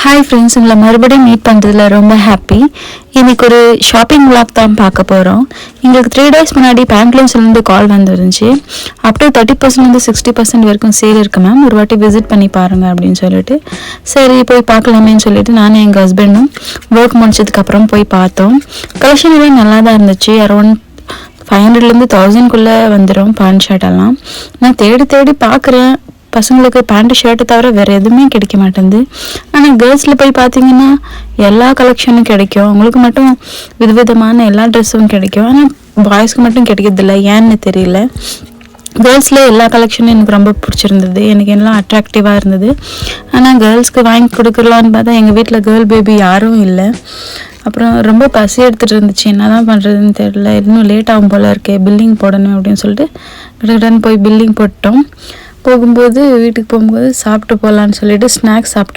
Hi friends, உங்களை மறுபடியும் meet பண்ணுறதுல ரொம்ப ஹாப்பி. இன்றைக்கி ஒரு ஷாப்பிங் விளாக் தான் பார்க்க போகிறோம். எங்களுக்கு 3 days முன்னாடி பேங்க்லூன்ஸ்லேருந்து கால் வந்துருந்துச்சு. அப் டு 30% 60% வரைக்கும் சேல் இருக்குது மேம், ஒரு வாட்டி விசிட் பண்ணி பாருங்கள் அப்படின்னு சொல்லிட்டு, சரி போய் பார்க்கலாமேன்னு சொல்லிட்டு நானும் எங்கள் ஹஸ்பண்டும் ஒர்க் முடிச்சதுக்கப்புறம் போய் பார்த்தோம். கலெக்ஷன் எல்லாம் நல்லா தான் இருந்துச்சு. அரௌண்ட் 500 1000 வந்துடும் பேண்ட் ஷர்ட்டெல்லாம். நான் தேடி தேடி பார்க்குறேன், பசங்களுக்கு பேண்ட்டு ஷர்ட்டு தவிர வேறு எதுவுமே கிடைக்க மாட்டேங்குது. ஆனால் கேர்ள்ஸில் போய் பார்த்தீங்கன்னா எல்லா கலெக்ஷனும் கிடைக்கும், அவங்களுக்கு மட்டும் விதவிதமான எல்லா ட்ரெஸ்ஸும் கிடைக்கும். ஆனால் பாய்ஸ்க்கு மட்டும் கிடைக்கிறதில்ல, ஏன்னு தெரியல. கேர்ள்ஸில் எல்லா கலெக்ஷனும் எனக்கு ரொம்ப பிடிச்சிருந்தது, எனக்கு எல்லாம் அட்ராக்டிவாக இருந்தது. ஆனால் கேர்ள்ஸ்க்கு வாங்கி கொடுக்கலான்னு பார்த்தா எங்கள் வீட்டில் கேர்ள் பேபி யாரும் இல்லை. அப்புறம் ரொம்ப பசி எடுத்துகிட்டு இருந்துச்சு, என்ன தான் பண்ணுறதுன்னு தெரியல. இன்னும் லேட் ஆகும் போல் இருக்கே, பில்லிங் போடணும் அப்படின்னு சொல்லிட்டு கடகடன்னு போய் பில்லிங் போட்டோம். வீட்டுக்கு போகும்போது சாப்பிட்டு போகலான்னு சொல்லிட்டு ஸ்நாக்ஸ் சாப்பிட்டு